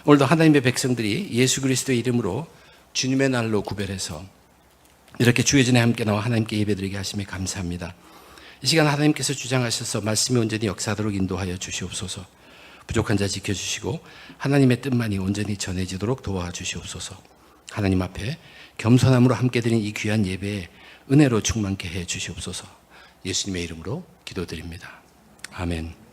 오늘도 하나님의 백성들이 예수 그리스도의 이름으로 주님의 날로 구별해서 이렇게 주의 전에 함께 나와 하나님께 예배드리게 하심에 감사합니다. 이 시간 하나님께서 주장하셔서 말씀이 온전히 역사하도록 인도하여 주시옵소서. 부족한 자 지켜주시고 하나님의 뜻만이 온전히 전해지도록 도와주시옵소서. 하나님 앞에 겸손함으로 함께 드린 이 귀한 예배에 은혜로 충만케 해 주시옵소서. 예수님의 이름으로 기도드립니다. 아멘.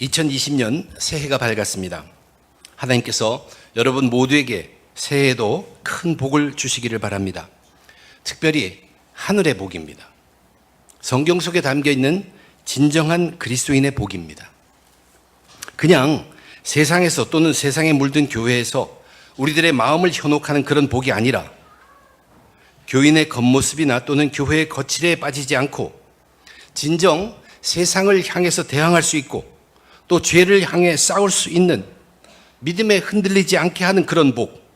(2020년) 새해가 밝았습니다. 하나님께서 여러분 모두에게 새해에도 큰 복을 주시기를 바랍니다. 특별히 하늘의 복입니다. 성경 속에 담겨있는 진정한 그리스도인의 복입니다. 그냥 세상에서 또는 세상에 물든 교회에서 우리들의 마음을 현혹하는 그런 복이 아니라 교인의 겉모습이나 또는 교회의 거칠에 빠지지 않고 진정 세상을 향해서 대항할 수 있고 또 죄를 향해 싸울 수 있는 믿음에 흔들리지 않게 하는 그런 복,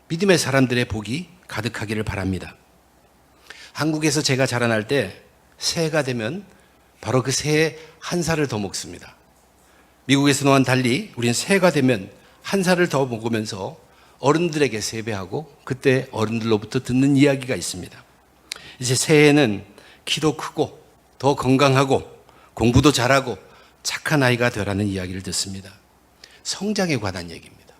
믿음의 사람들의 복이 가득하기를 바랍니다. 한국에서 제가 자라날 때 새해가 되면 바로 그 새해 한 살을 더 먹습니다. 미국에서와는 달리 우리는 새해가 되면 한 살을 더 먹으면서 어른들에게 세배하고 그때 어른들로부터 듣는 이야기가 있습니다. 이제 새해에는 키도 크고 더 건강하고 공부도 잘하고 착한 아이가 되라는 이야기를 듣습니다. 성장에 관한 얘기입니다.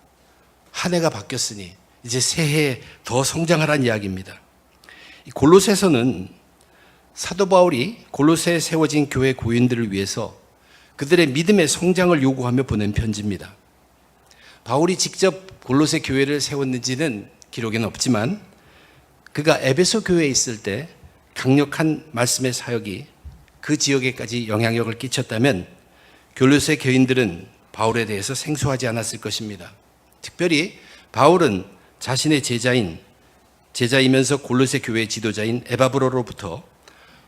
한 해가 바뀌었으니 이제 새해에 더 성장하라는 이야기입니다. 골로새서는 사도 바울이 골로새에 세워진 교회 고인들을 위해서 그들의 믿음의 성장을 요구하며 보낸 편지입니다. 바울이 직접 골로새 교회를 세웠는지는 기록에는 없지만 그가 에베소 교회에 있을 때 강력한 말씀의 사역이 그 지역에까지 영향력을 끼쳤다면 골로새 교인들은 바울에 대해서 생소하지 않았을 것입니다. 특별히 바울은 자신의 제자이면서 골로새 교회의 지도자인 에바브로로부터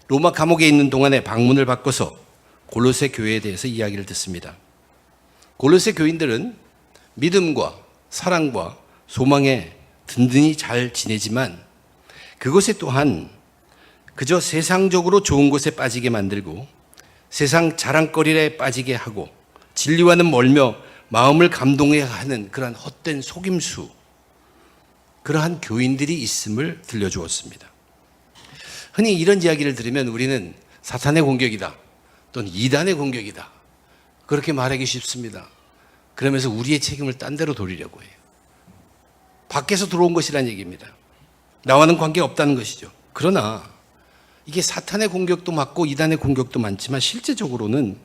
로마 감옥에 있는 동안에 방문을 받고서 골로새 교회에 대해서 이야기를 듣습니다. 골로새 교인들은 믿음과 사랑과 소망에 든든히 잘 지내지만 그것에 또한 그저 세상적으로 좋은 곳에 빠지게 만들고 세상 자랑거리에 빠지게 하고 진리와는 멀며 마음을 감동해야 하는 그러한 헛된 속임수, 그러한 교인들이 있음을 들려주었습니다. 흔히 이런 이야기를 들으면 우리는 사탄의 공격이다 또는 이단의 공격이다 그렇게 말하기 쉽습니다. 그러면서 우리의 책임을 딴 데로 돌리려고 해요. 밖에서 들어온 것이라는 얘기입니다. 나와는 관계가 없다는 것이죠. 그러나 이게 사탄의 공격도 많고 이단의 공격도 많지만 실제적으로는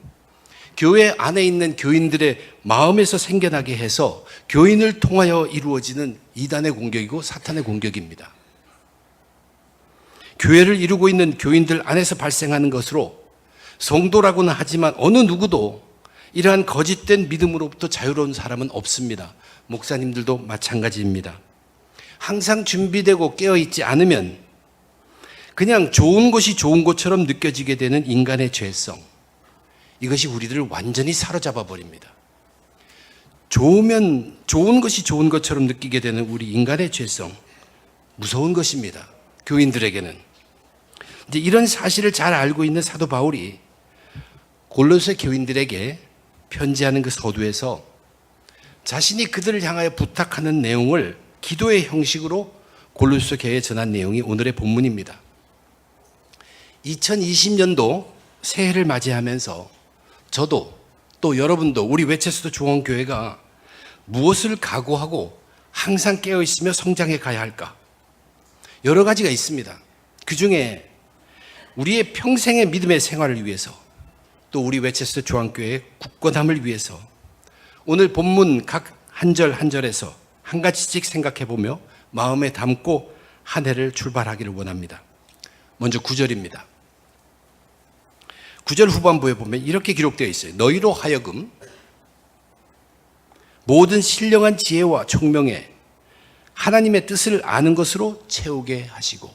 교회 안에 있는 교인들의 마음에서 생겨나게 해서 교인을 통하여 이루어지는 이단의 공격이고 사탄의 공격입니다. 교회를 이루고 있는 교인들 안에서 발생하는 것으로 성도라고는 하지만 어느 누구도 이러한 거짓된 믿음으로부터 자유로운 사람은 없습니다. 목사님들도 마찬가지입니다. 항상 준비되고 깨어있지 않으면 그냥 좋은 것이 좋은 것처럼 느껴지게 되는 인간의 죄성, 이것이 우리들을 완전히 사로잡아 버립니다. 좋으면 좋은 것이 좋은 것처럼 느끼게 되는 우리 인간의 죄성, 무서운 것입니다. 교인들에게는. 이제 이런 사실을 잘 알고 있는 사도 바울이 골로새 교인들에게 편지하는 그 서두에서 자신이 그들을 향하여 부탁하는 내용을 기도의 형식으로 골로새 교회에 전한 내용이 오늘의 본문입니다. 2020년도 새해를 맞이하면서 저도 또 여러분도 우리 웨체스터 중앙교회가 무엇을 각오하고 항상 깨어있으며 성장해 가야 할까? 여러 가지가 있습니다. 그 중에 우리의 평생의 믿음의 생활을 위해서 또 우리 웨체스터 중앙교회의 굳건함을 위해서 오늘 본문 각 한 절 한 절에서 한 가지씩 생각해 보며 마음에 담고 한 해를 출발하기를 원합니다. 먼저 9절입니다. 9절 후반부에 보면 이렇게 기록되어 있어요. 너희로 하여금 모든 신령한 지혜와 총명에 하나님의 뜻을 아는 것으로 채우게 하시고.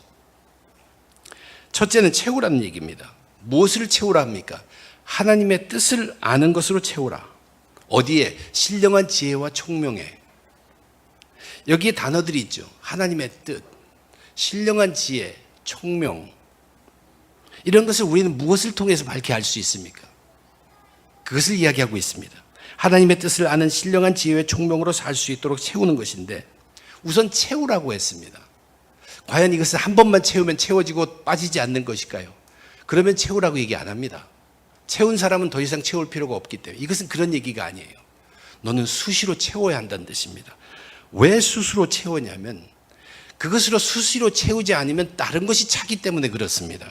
첫째는 채우라는 얘기입니다. 무엇을 채우라 합니까? 하나님의 뜻을 아는 것으로 채우라. 어디에? 신령한 지혜와 총명에. 여기에 단어들이 있죠. 하나님의 뜻, 신령한 지혜, 총명. 이런 것을 우리는 무엇을 통해서 밝게 알 수 있습니까? 그것을 이야기하고 있습니다. 하나님의 뜻을 아는 신령한 지혜의 총명으로 살 수 있도록 채우는 것인데, 우선 채우라고 했습니다. 과연 이것을 한 번만 채우면 채워지고 빠지지 않는 것일까요? 그러면 채우라고 얘기 안 합니다. 채운 사람은 더 이상 채울 필요가 없기 때문에. 이것은 그런 얘기가 아니에요. 너는 수시로 채워야 한다는 뜻입니다. 왜 수시로 채우냐면, 그것으로 수시로 채우지 않으면 다른 것이 차기 때문에 그렇습니다.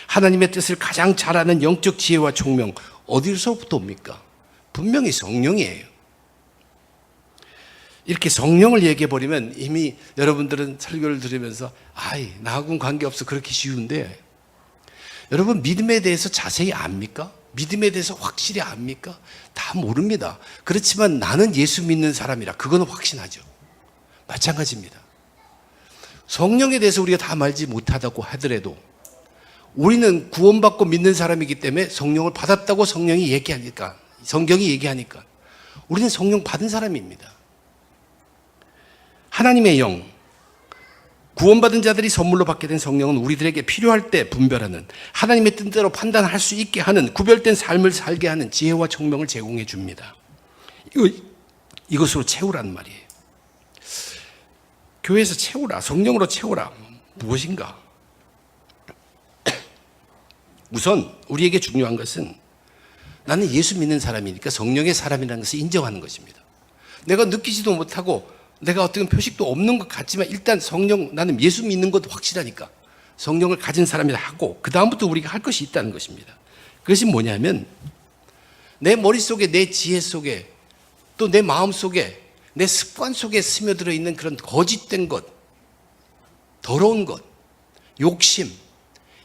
하나님의 뜻을 가장 잘 아는 영적 지혜와 총명, 어디서부터 옵니까? 분명히 성령이에요. 이렇게 성령을 얘기해버리면 이미 여러분들은 설교를 들으면서 나하고는 관계없어, 그렇게 쉬운데, 여러분 믿음에 대해서 자세히 압니까? 믿음에 대해서 확실히 압니까? 다 모릅니다. 그렇지만 나는 예수 믿는 사람이라 그거는 확신하죠. 마찬가지입니다. 성령에 대해서 우리가 다 말지 못하다고 하더라도 우리는 구원받고 믿는 사람이기 때문에 성령을 받았다고 성령이 얘기하니까, 성경이 얘기하니까 우리는 성령 받은 사람입니다. 하나님의 영, 구원받은 자들이 선물로 받게 된 성령은 우리들에게 필요할 때 분별하는, 하나님의 뜻대로 판단할 수 있게 하는, 구별된 삶을 살게 하는 지혜와 총명을 제공해 줍니다. 이것으로 채우라는 말이에요. 교회에서 채우라, 성령으로 채우라, 무엇인가? 우선 우리에게 중요한 것은 나는 예수 믿는 사람이니까 성령의 사람이라는 것을 인정하는 것입니다. 내가 느끼지도 못하고 내가 어떤 표식도 없는 것 같지만 일단 성령, 나는 예수 믿는 것도 확실하니까 성령을 가진 사람이라 하고, 그 다음부터 우리가 할 것이 있다는 것입니다. 그것이 뭐냐면, 내 머릿속에, 내 지혜 속에, 또 내 마음 속에, 내 습관 속에 스며들어 있는 그런 거짓된 것, 더러운 것, 욕심,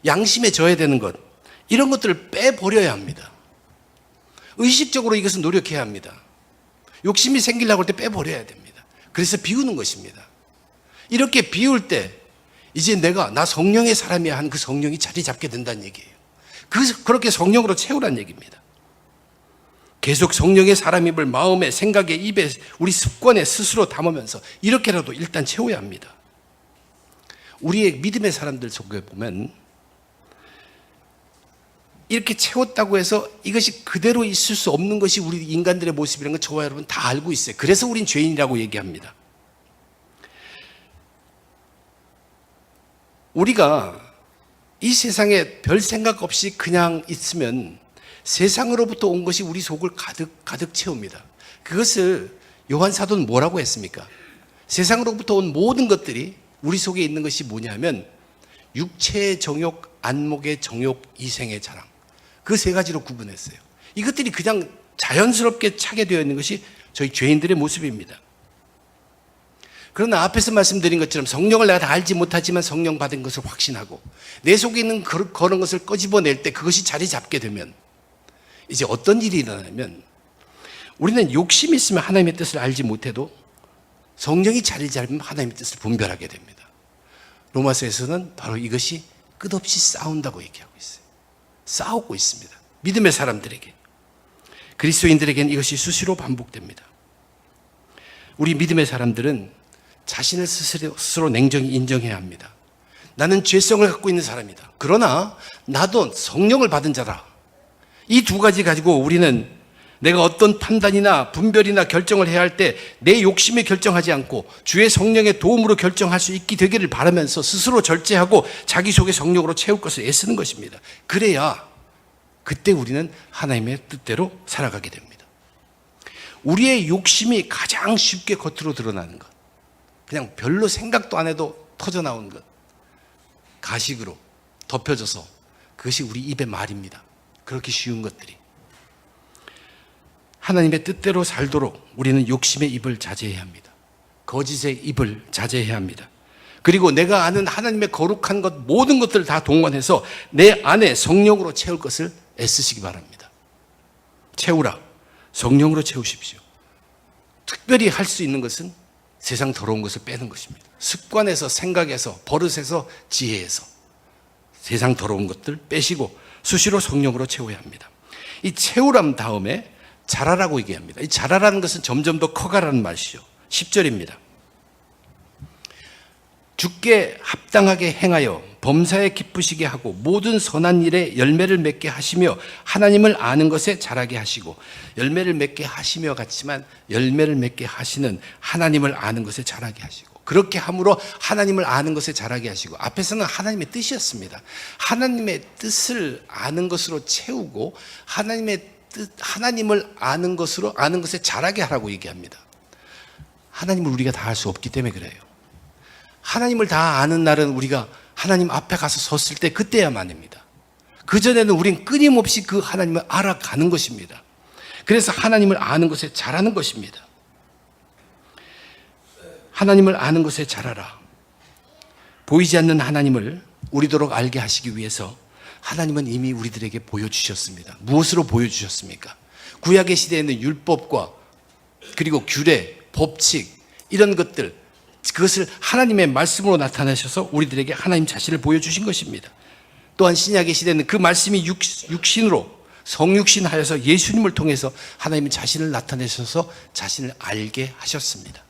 양심에 져야 되는 것, 이런 것들을 빼버려야 합니다. 의식적으로 이것은 노력해야 합니다. 욕심이 생기려고 할 때 빼버려야 됩니다. 그래서 비우는 것입니다. 이렇게 비울 때 이제 나 성령의 사람이야 하는 그 성령이 자리 잡게 된다는 얘기예요. 그렇게 성령으로 채우라는 얘기입니다. 계속 성령의 사람임을 마음에, 생각에, 입에, 우리 습관에 스스로 담으면서 이렇게라도 일단 채워야 합니다. 우리의 믿음의 사람들 속에 보면 이렇게 채웠다고 해서 이것이 그대로 있을 수 없는 것이 우리 인간들의 모습이라는 걸 저와 여러분 다 알고 있어요. 그래서 우린 죄인이라고 얘기합니다. 우리가 이 세상에 별 생각 없이 그냥 있으면 세상으로부터 온 것이 우리 속을 가득 채웁니다. 그것을 요한 사도는 뭐라고 했습니까? 세상으로부터 온 모든 것들이 우리 속에 있는 것이 뭐냐면 육체의 정욕, 안목의 정욕, 이생의 자랑, 그 세 가지로 구분했어요. 이것들이 그냥 자연스럽게 차게 되어 있는 것이 저희 죄인들의 모습입니다. 그러나 앞에서 말씀드린 것처럼 성령을 내가 다 알지 못하지만 성령 받은 것을 확신하고 내 속에 있는 그런 것을 꺼집어낼 때 그것이 자리 잡게 되면 이제 어떤 일이 일어나냐면, 우리는 욕심이 있으면 하나님의 뜻을 알지 못해도 성령이 자리 잡으면 하나님의 뜻을 분별하게 됩니다. 로마서에서는 바로 이것이 끝없이 싸운다고 얘기하고 있어요. 싸우고 있습니다. 믿음의 사람들에게, 그리스도인들에게는 이것이 수시로 반복됩니다. 우리 믿음의 사람들은 자신을 스스로 냉정히 인정해야 합니다. 나는 죄성을 갖고 있는 사람이다. 그러나 나도 성령을 받은 자다. 이 두 가지 가지고 우리는 내가 어떤 판단이나 분별이나 결정을 해야 할 때 내 욕심에 결정하지 않고 주의 성령의 도움으로 결정할 수 있게 되기를 바라면서 스스로 절제하고 자기 속에 성령으로 채울 것을 애쓰는 것입니다. 그래야 그때 우리는 하나님의 뜻대로 살아가게 됩니다. 우리의 욕심이 가장 쉽게 겉으로 드러나는 것, 그냥 별로 생각도 안 해도 터져나오는 것, 가식으로 덮여져서 그것이 우리 입의 말입니다. 그렇게 쉬운 것들이. 하나님의 뜻대로 살도록 우리는 욕심의 입을 자제해야 합니다. 거짓의 입을 자제해야 합니다. 그리고 내가 아는 하나님의 거룩한 것, 모든 것들을 다 동원해서 내 안에 성령으로 채울 것을 애쓰시기 바랍니다. 채우라. 성령으로 채우십시오. 특별히 할 수 있는 것은 세상 더러운 것을 빼는 것입니다. 습관에서, 생각에서, 버릇에서, 지혜에서 세상 더러운 것들 빼시고 수시로 성령으로 채워야 합니다. 이 채우람 다음에 자라라고 얘기합니다. 이 자라라는 것은 점점 더 커가라는 말이죠. 10절입니다. 주께 합당하게 행하여 범사에 기쁘시게 하고 모든 선한 일에 열매를 맺게 하시며 하나님을 아는 것에 자라게 하시고, 열매를 맺게 하시며 같지만 열매를 맺게 하시는 하나님을 아는 것에 자라게 하시고, 그렇게 함으로 하나님을 아는 것에 자라게 하시고, 앞에서는 하나님의 뜻이었습니다. 하나님의 뜻을 아는 것으로 채우고 하나님을 아는 것에 자라게 하라고 얘기합니다. 하나님을 우리가 다 알 수 없기 때문에 그래요. 하나님을 다 아는 날은 우리가 하나님 앞에 가서 섰을 때 그때야만입니다. 그전에는 우린 끊임없이 그 하나님을 알아가는 것입니다. 그래서 하나님을 아는 것에 자라는 것입니다. 하나님을 아는 것에 자라라. 보이지 않는 하나님을 우리도록 알게 하시기 위해서 하나님은 이미 우리들에게 보여주셨습니다. 무엇으로 보여주셨습니까? 구약의 시대에는 율법과 그리고 규례, 법칙 이런 것들, 그것을 하나님의 말씀으로 나타내셔서 우리들에게 하나님 자신을 보여주신 것입니다. 또한 신약의 시대는 그 말씀이 육신으로 성육신하여서 예수님을 통해서 하나님 자신을 나타내셔서 자신을 알게 하셨습니다.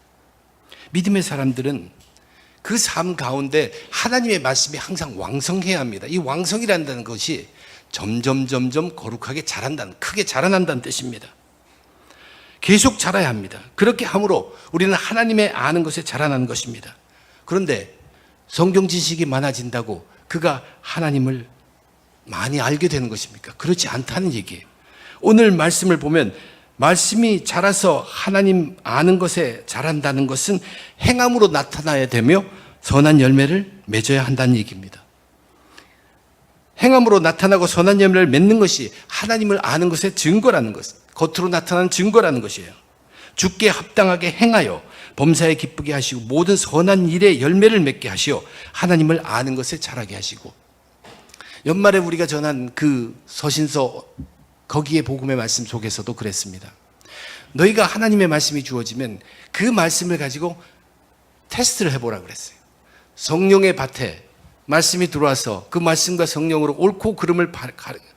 믿음의 사람들은 그 삶 가운데 하나님의 말씀이 항상 왕성해야 합니다. 이 왕성이란다는 것이 점점 거룩하게 자란다는, 크게 자라난다는 뜻입니다. 계속 자라야 합니다. 그렇게 함으로 우리는 하나님의 아는 것에 자라나는 것입니다. 그런데 성경 지식이 많아진다고 그가 하나님을 많이 알게 되는 것입니까? 그렇지 않다는 얘기예요. 오늘 말씀을 보면 말씀이 자라서 하나님 아는 것에 자란다는 것은 행함으로 나타나야 되며 선한 열매를 맺어야 한다는 얘기입니다. 행함으로 나타나고 선한 열매를 맺는 것이 하나님을 아는 것의 증거라는 것, 겉으로 나타나는 증거라는 것이에요. 주께 합당하게 행하여 범사에 기쁘게 하시고 모든 선한 일에 열매를 맺게 하시어 하나님을 아는 것에 자라게 하시고, 연말에 우리가 전한 그 서신서 거기에 복음의 말씀 속에서도 그랬습니다. 너희가 하나님의 말씀이 주어지면 그 말씀을 가지고 테스트를 해보라 그랬어요. 성령의 밭에 말씀이 들어와서 그 말씀과 성령으로 옳고 그름을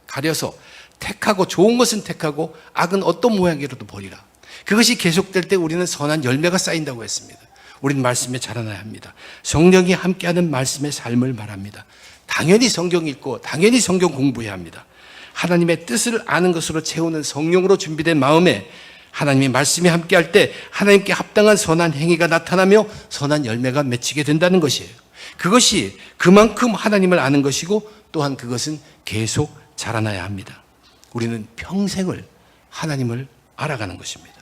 가려서 택하고 좋은 것은 택하고 악은 어떤 모양이라도 버리라. 그것이 계속될 때 우리는 선한 열매가 쌓인다고 했습니다. 우리는 말씀에 자라나야 합니다. 성령이 함께하는 말씀의 삶을 말합니다. 당연히 성경 읽고 당연히 성경 공부해야 합니다. 하나님의 뜻을 아는 것으로 채우는 성령으로 준비된 마음에 하나님의 말씀이 함께할 때 하나님께 합당한 선한 행위가 나타나며 선한 열매가 맺히게 된다는 것이에요. 그것이 그만큼 하나님을 아는 것이고 또한 그것은 계속 자라나야 합니다. 우리는 평생을 하나님을 알아가는 것입니다.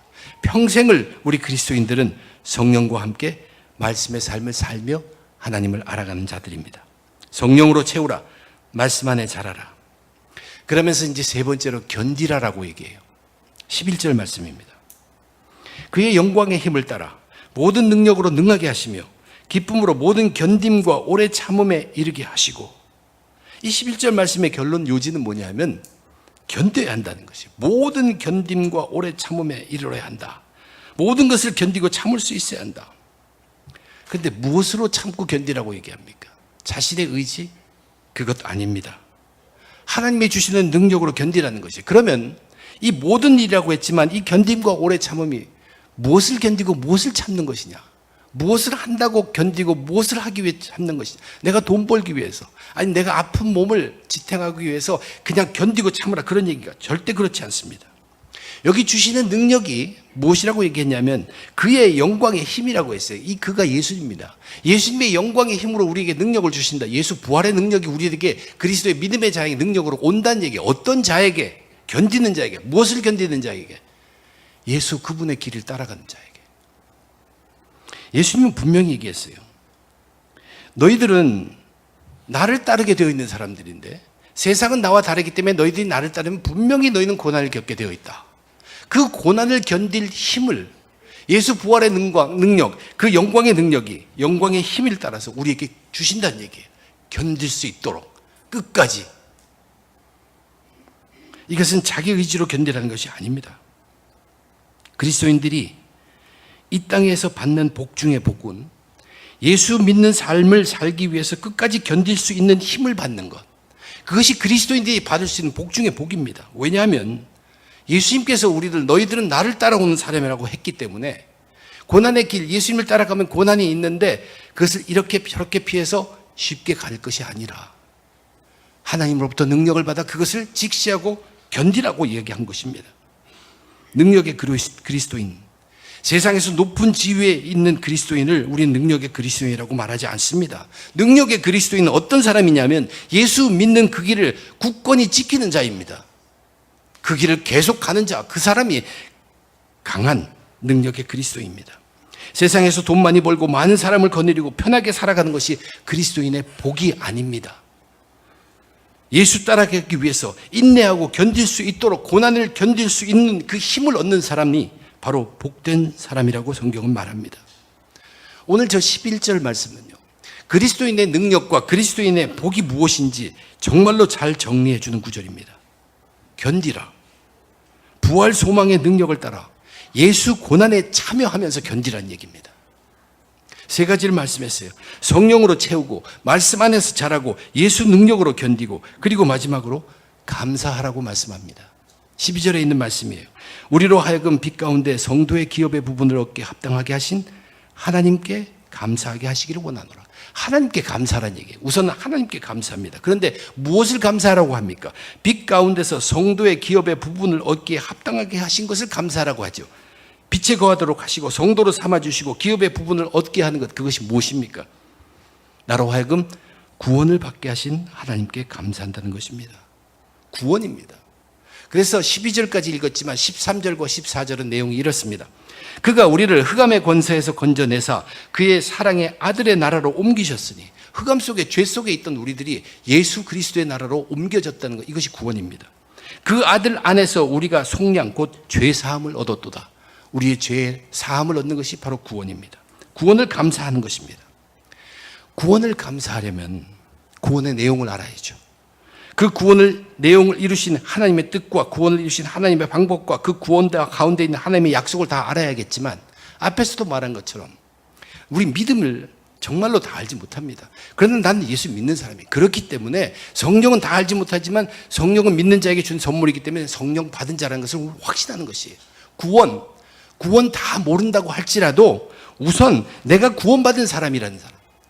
평생을 우리 그리스도인들은 성령과 함께 말씀의 삶을 살며 하나님을 알아가는 자들입니다. 성령으로 채우라. 말씀 안에 자라라. 그러면서 이제 세 번째로 견디라라고 얘기해요. 11절 말씀입니다. 그의 영광의 힘을 따라 모든 능력으로 능하게 하시며 기쁨으로 모든 견딤과 오래 참음에 이르게 하시고, 이 11절 말씀의 결론 요지는 뭐냐면 견뎌야 한다는 것이에요. 모든 견딤과 오래 참음에 이르러야 한다. 모든 것을 견디고 참을 수 있어야 한다. 그런데 무엇으로 참고 견디라고 얘기합니까? 자신의 의지? 그것 아닙니다. 하나님이 주시는 능력으로 견디라는 것이에요. 그러면 이 모든 일이라고 했지만 이 견딤과 오래 참음이 무엇을 견디고 무엇을 참는 것이냐? 무엇을 한다고 견디고 무엇을 하기 위해 참는 것이냐? 내가 돈 벌기 위해서, 아니 내가 아픈 몸을 지탱하기 위해서 그냥 견디고 참으라, 그런 얘기가 절대 그렇지 않습니다. 여기 주시는 능력이 무엇이라고 얘기했냐면 그의 영광의 힘이라고 했어요. 이 그가 예수입니다. 예수님의 영광의 힘으로 우리에게 능력을 주신다. 예수 부활의 능력이 우리에게 그리스도의 믿음의 자에게 능력으로 온다는 얘기예요. 어떤 자에게? 견디는 자에게. 무엇을 견디는 자에게? 예수 그분의 길을 따라가는 자에게. 예수님은 분명히 얘기했어요. 너희들은 나를 따르게 되어 있는 사람들인데 세상은 나와 다르기 때문에 너희들이 나를 따르면 분명히 너희는 고난을 겪게 되어 있다. 그 고난을 견딜 힘을 예수 부활의 능력, 그 영광의 능력이 영광의 힘을 따라서 우리에게 주신다는 얘기예요. 견딜 수 있도록 끝까지. 이것은 자기 의지로 견디라는 것이 아닙니다. 그리스도인들이 이 땅에서 받는 복 중의 복은 예수 믿는 삶을 살기 위해서 끝까지 견딜 수 있는 힘을 받는 것, 그것이 그리스도인들이 받을 수 있는 복 중의 복입니다. 왜냐하면 예수님께서 우리들 너희들은 나를 따라오는 사람이라고 했기 때문에 고난의 길, 예수님을 따라가면 고난이 있는데 그것을 이렇게 저렇게 피해서 쉽게 갈 것이 아니라 하나님으로부터 능력을 받아 그것을 직시하고 견디라고 얘기한 것입니다. 능력의 그리스도인, 세상에서 높은 지위에 있는 그리스도인을 우리는 능력의 그리스도인이라고 말하지 않습니다. 능력의 그리스도인은 어떤 사람이냐면 예수 믿는 그 길을 굳건히 지키는 자입니다. 그 길을 계속 가는 자, 그 사람이 강한 능력의 그리스도인입니다. 세상에서 돈 많이 벌고 많은 사람을 거느리고 편하게 살아가는 것이 그리스도인의 복이 아닙니다. 예수 따라가기 위해서 인내하고 견딜 수 있도록 고난을 견딜 수 있는 그 힘을 얻는 사람이 바로 복된 사람이라고 성경은 말합니다. 오늘 저 11절 말씀은요, 그리스도인의 능력과 그리스도인의 복이 무엇인지 정말로 잘 정리해 주는 구절입니다. 견디라. 부활 소망의 능력을 따라 예수 고난에 참여하면서 견디라는 얘기입니다. 세 가지를 말씀했어요. 성령으로 채우고, 말씀 안에서 자라고, 예수 능력으로 견디고, 그리고 마지막으로 감사하라고 말씀합니다. 12절에 있는 말씀이에요. 우리로 하여금 빛 가운데 성도의 기업의 부분을 얻게 합당하게 하신 하나님께 감사하게 하시기를 원하노라. 하나님께 감사하라는 얘기예요. 우선 하나님께 감사합니다. 그런데 무엇을 감사하라고 합니까? 빛 가운데서 성도의 기업의 부분을 얻기에 합당하게 하신 것을 감사하라고 하죠. 빛에 거하도록 하시고 성도로 삼아주시고 기업의 부분을 얻게 하는 것, 그것이 무엇입니까? 나로 하여금 구원을 받게 하신 하나님께 감사한다는 것입니다. 구원입니다. 그래서 12절까지 읽었지만 13절과 14절은 내용이 이렇습니다. 그가 우리를 흑암의 권세에서 건져내사 그의 사랑의 아들의 나라로 옮기셨으니, 흑암 속에 죄 속에 있던 우리들이 예수 그리스도의 나라로 옮겨졌다는 것, 이것이 구원입니다. 그 아들 안에서 우리가 속량 곧 죄 사함을 얻었도다. 우리의 죄 사함을 얻는 것이 바로 구원입니다. 구원을 감사하는 것입니다. 구원을 감사하려면 구원의 내용을 알아야죠. 그 구원을 내용을 이루신 하나님의 뜻과 구원을 이루신 하나님의 방법과 그 구원 가운데 있는 하나님의 약속을 다 알아야겠지만, 앞에서도 말한 것처럼 우리 믿음을 정말로 다 알지 못합니다. 그러나 나는 예수 믿는 사람이에요. 그렇기 때문에 성령은 다 알지 못하지만 성령은 믿는 자에게 준 선물이기 때문에 성령 받은 자라는 것을 확신하는 것이에요. 구원 다 모른다고 할지라도 우선 내가 구원받은 사람이라는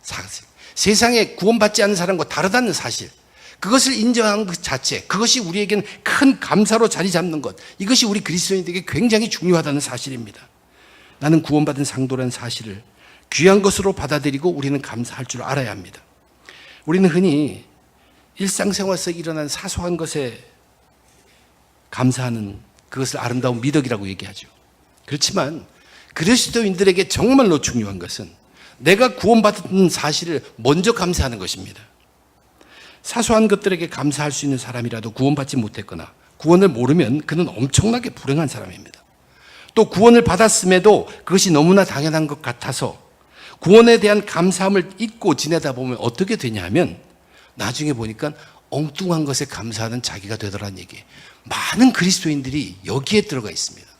사실, 세상에 구원받지 않는 사람과 다르다는 사실, 그것을 인정하는 것 자체, 그것이 우리에게는 큰 감사로 자리 잡는 것, 이것이 우리 그리스도인들에게 굉장히 중요하다는 사실입니다. 나는 구원받은 상도라는 사실을 귀한 것으로 받아들이고 우리는 감사할 줄 알아야 합니다. 우리는 흔히 일상생활에서 일어난 사소한 것에 감사하는 그것을 아름다운 미덕이라고 얘기하죠. 그렇지만 그리스도인들에게 정말로 중요한 것은 내가 구원받은 사실을 먼저 감사하는 것입니다. 사소한 것들에게 감사할 수 있는 사람이라도 구원받지 못했거나 구원을 모르면 그는 엄청나게 불행한 사람입니다. 또 구원을 받았음에도 그것이 너무나 당연한 것 같아서 구원에 대한 감사함을 잊고 지내다 보면 어떻게 되냐 하면 나중에 보니까 엉뚱한 것에 감사하는 자기가 되더라는 얘기예요. 많은 그리스도인들이 여기에 들어가 있습니다.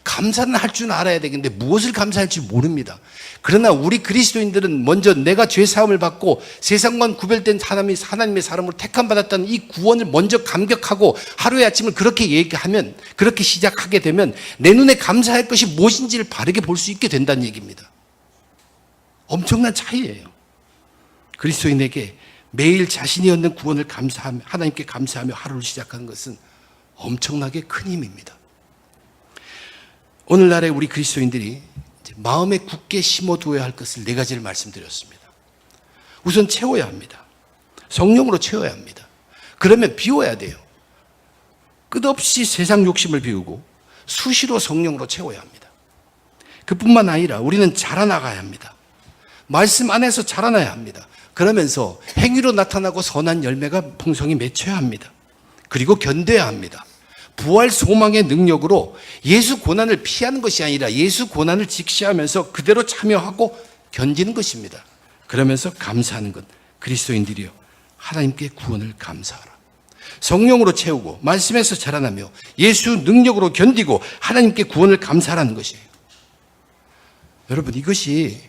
감사는 할 줄 알아야 되겠는데 무엇을 감사할지 모릅니다. 그러나 우리 그리스도인들은 먼저 내가 죄사함을 받고 세상과 구별된 하나님의 사람으로 택함받았다는 이 구원을 먼저 감격하고 하루의 아침을 그렇게 얘기하면, 그렇게 시작하게 되면 내 눈에 감사할 것이 무엇인지를 바르게 볼 수 있게 된다는 얘기입니다. 엄청난 차이예요. 그리스도인에게 매일 자신이 얻는 구원을 감사하며 하나님께 감사하며 하루를 시작하는 것은 엄청나게 큰 힘입니다. 오늘날의 우리 그리스도인들이 마음에 굳게 심어두어야 할 것을 네 가지를 말씀드렸습니다. 우선 채워야 합니다. 성령으로 채워야 합니다. 그러면 비워야 돼요. 끝없이 세상 욕심을 비우고 수시로 성령으로 채워야 합니다. 그뿐만 아니라 우리는 자라나가야 합니다. 말씀 안에서 자라나야 합니다. 그러면서 행위로 나타나고 선한 열매가 풍성히 맺혀야 합니다. 그리고 견뎌야 합니다. 부활 소망의 능력으로 예수 고난을 피하는 것이 아니라 예수 고난을 직시하면서 그대로 참여하고 견디는 것입니다. 그러면서 감사하는 것, 그리스도인들이여 하나님께 구원을 감사하라. 성령으로 채우고 말씀에서 자라나며 예수 능력으로 견디고 하나님께 구원을 감사하라는 것이에요. 여러분, 이것이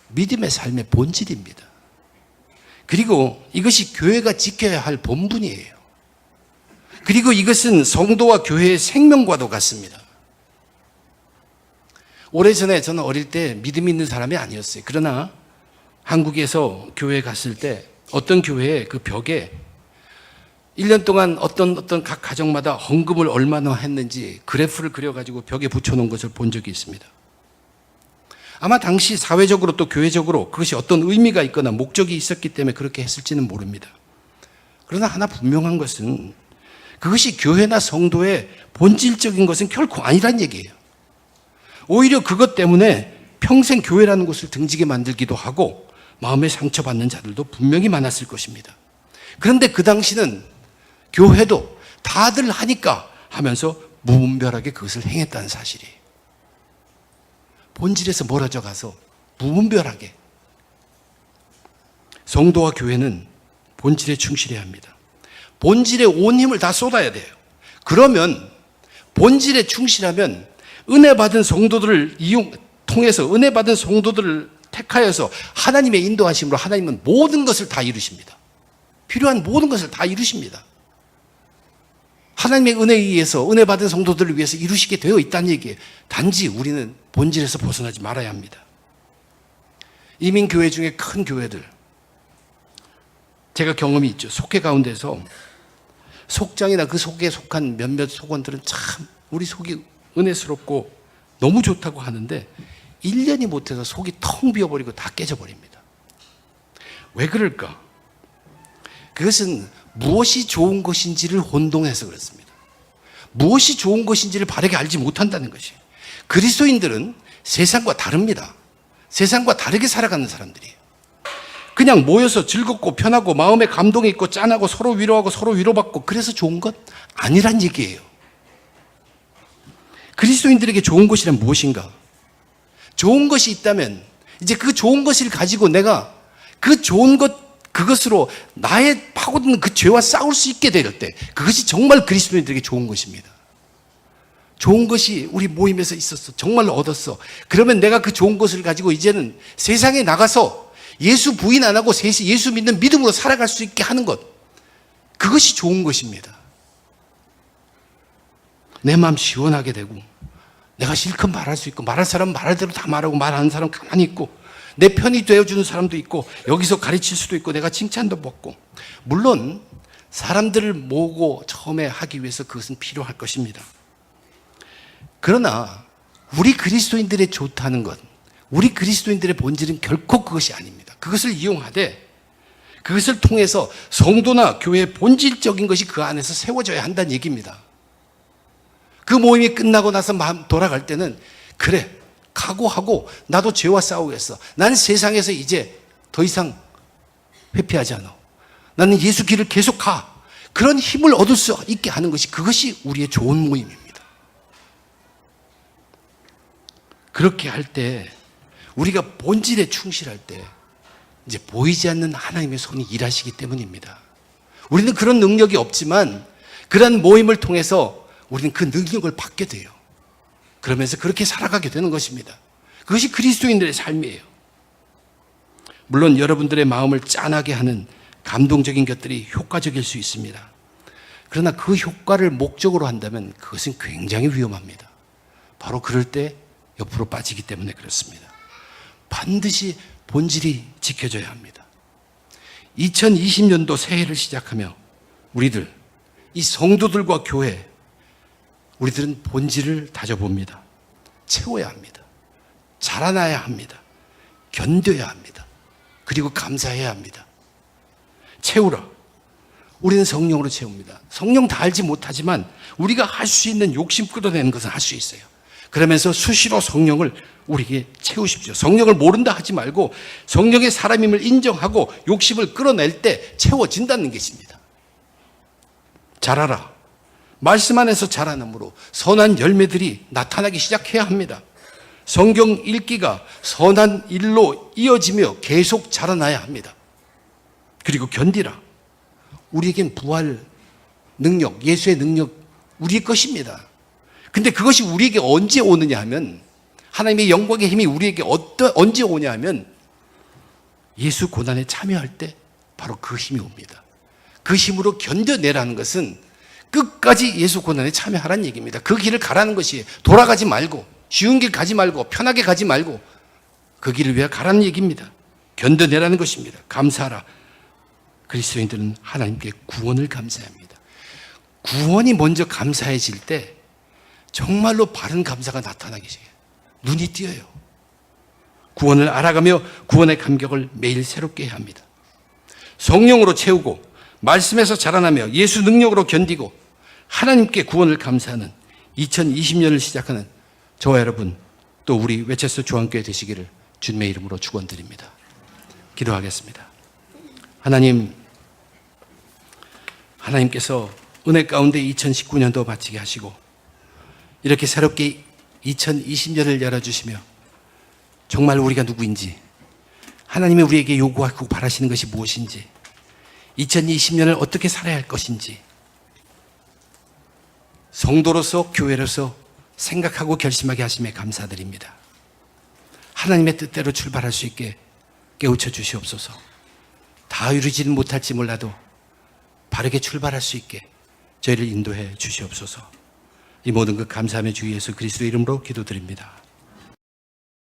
믿음의 삶의 본질입니다. 그리고 이것이 교회가 지켜야 할 본분이에요. 그리고 이것은 성도와 교회의 생명과도 같습니다. 오래전에 저는 어릴 때 믿음 있는 사람이 아니었어요. 그러나 한국에서 교회에 갔을 때 어떤 교회의 그 벽에 1년 동안 어떤 각 가정마다 헌금을 얼마나 했는지 그래프를 그려가지고 벽에 붙여놓은 것을 본 적이 있습니다. 아마 당시 사회적으로 또 교회적으로 그것이 어떤 의미가 있거나 목적이 있었기 때문에 그렇게 했을지는 모릅니다. 그러나 하나 분명한 것은 그것이 교회나 성도의 본질적인 것은 결코 아니란 얘기예요. 오히려 그것 때문에 평생 교회라는 곳을 등지게 만들기도 하고 마음에 상처받는 자들도 분명히 많았을 것입니다. 그런데 그 당시는 교회도 다들 하니까 하면서 무분별하게 그것을 행했다는 사실이에요. 본질에서 멀어져 가서 무분별하게. 성도와 교회는 본질에 충실해야 합니다. 본질에 온 힘을 다 쏟아야 돼요. 그러면 본질에 충실하면 은혜 받은 성도들을 통해서 은혜 받은 성도들을 택하여서 하나님의 인도하심으로 하나님은 모든 것을 다 이루십니다. 필요한 모든 것을 다 이루십니다. 하나님의 은혜에 의해서 은혜 받은 성도들을 위해서 이루시게 되어 있다는 얘기예요. 단지 우리는 본질에서 벗어나지 말아야 합니다. 이민교회 중에 큰 교회들, 제가 경험이 있죠. 속회 가운데서 속장이나 그 속에 속한 몇몇 속원들은 참 우리 속이 은혜스럽고 너무 좋다고 하는데 1년이 못해서 속이 텅 비어버리고 다 깨져버립니다. 왜 그럴까? 그것은 무엇이 좋은 것인지를 혼동해서 그렇습니다. 무엇이 좋은 것인지를 바르게 알지 못한다는 것이에요. 그리스도인들은 세상과 다릅니다. 세상과 다르게 살아가는 사람들이에요. 그냥 모여서 즐겁고 편하고 마음에 감동이 있고 짠하고 서로 위로하고 서로 위로받고 그래서 좋은 것 아니란 얘기예요. 그리스도인들에게 좋은 것이란 무엇인가? 좋은 것이 있다면 이제 그 좋은 것을 가지고 내가 그 좋은 그것으로 나의 파고드는 그 죄와 싸울 수 있게 될 때 그것이 정말 그리스도인들에게 좋은 것입니다. 좋은 것이 우리 모임에서 있었어. 정말 얻었어. 그러면 내가 그 좋은 것을 가지고 이제는 세상에 나가서 예수 부인 안 하고 예수 믿는 믿음으로 살아갈 수 있게 하는 것. 그것이 좋은 것입니다. 내 마음 시원하게 되고 내가 실컷 말할 수 있고 말할 사람은 말할 대로 다 말하고 말하는 사람은 가만히 있고 내 편이 되어주는 사람도 있고 여기서 가르칠 수도 있고 내가 칭찬도 받고 물론 사람들을 모으고 처음에 하기 위해서 그것은 필요할 것입니다. 그러나 우리 그리스도인들의 좋다는 것, 우리 그리스도인들의 본질은 결코 그것이 아닙니다. 그것을 이용하되 그것을 통해서 성도나 교회의 본질적인 것이 그 안에서 세워져야 한다는 얘기입니다. 그 모임이 끝나고 나서 마음 돌아갈 때는 그래 각오하고 나도 죄와 싸우겠어. 난 세상에서 이제 더 이상 회피하지 않아. 나는 예수 길을 계속 가. 그런 힘을 얻을 수 있게 하는 것이 그것이 우리의 좋은 모임입니다. 그렇게 할 때 우리가 본질에 충실할 때 이제 보이지 않는 하나님의 손이 일하시기 때문입니다. 우리는 그런 능력이 없지만 그런 모임을 통해서 우리는 그 능력을 받게 돼요. 그러면서 그렇게 살아가게 되는 것입니다. 그것이 그리스도인들의 삶이에요. 물론 여러분들의 마음을 짠하게 하는 감동적인 것들이 효과적일 수 있습니다. 그러나 그 효과를 목적으로 한다면 그것은 굉장히 위험합니다. 바로 그럴 때 옆으로 빠지기 때문에 그렇습니다. 반드시 본질이 지켜져야 합니다. 2020년도 새해를 시작하며 우리들, 이 성도들과 교회, 우리들은 본질을 다져봅니다. 채워야 합니다. 자라나야 합니다. 견뎌야 합니다. 그리고 감사해야 합니다. 채우라. 우리는 성령으로 채웁니다. 성령 다 알지 못하지만 우리가 할 수 있는 욕심 끌어내는 것은 할 수 있어요. 그러면서 수시로 성령을 우리에게 채우십시오. 성령을 모른다 하지 말고 성령의 사람임을 인정하고 욕심을 끌어낼 때 채워진다는 것입니다. 자라라. 말씀 안에서 자라남으로 선한 열매들이 나타나기 시작해야 합니다. 성경 읽기가 선한 일로 이어지며 계속 자라나야 합니다. 그리고 견디라. 우리에겐 부활 능력, 예수의 능력 우리의 것입니다. 근데 그것이 우리에게 언제 오느냐 하면 하나님의 영광의 힘이 우리에게 언제 오냐 하면 예수 고난에 참여할 때 바로 그 힘이 옵니다. 그 힘으로 견뎌내라는 것은 끝까지 예수 고난에 참여하라는 얘기입니다. 그 길을 가라는 것이 돌아가지 말고 쉬운 길 가지 말고 편하게 가지 말고 그 길을 위해 가라는 얘기입니다. 견뎌내라는 것입니다. 감사하라. 그리스도인들은 하나님께 구원을 감사해야 합니다. 구원이 먼저 감사해질 때 정말로 바른 감사가 나타나기 시작해요. 눈이 띄어요. 구원을 알아가며 구원의 감격을 매일 새롭게 해야 합니다. 성령으로 채우고 말씀에서 자라나며 예수 능력으로 견디고 하나님께 구원을 감사하는 2020년을 시작하는 저와 여러분 또 우리 웨체스터 조항교회 되시기를 주님의 이름으로 축원드립니다. 기도하겠습니다. 하나님께서 은혜 가운데 2019년도 마치게 하시고 이렇게 새롭게 2020년을 열어주시며 정말 우리가 누구인지 하나님이 우리에게 요구하고 바라시는 것이 무엇인지 2020년을 어떻게 살아야 할 것인지 성도로서 교회로서 생각하고 결심하게 하심에 감사드립니다. 하나님의 뜻대로 출발할 수 있게 깨우쳐 주시옵소서. 다 이루지는 못할지 몰라도 바르게 출발할 수 있게 저희를 인도해 주시옵소서. 이 모든 것 감사하며 주 예수 그리스도의 이름으로 기도드립니다.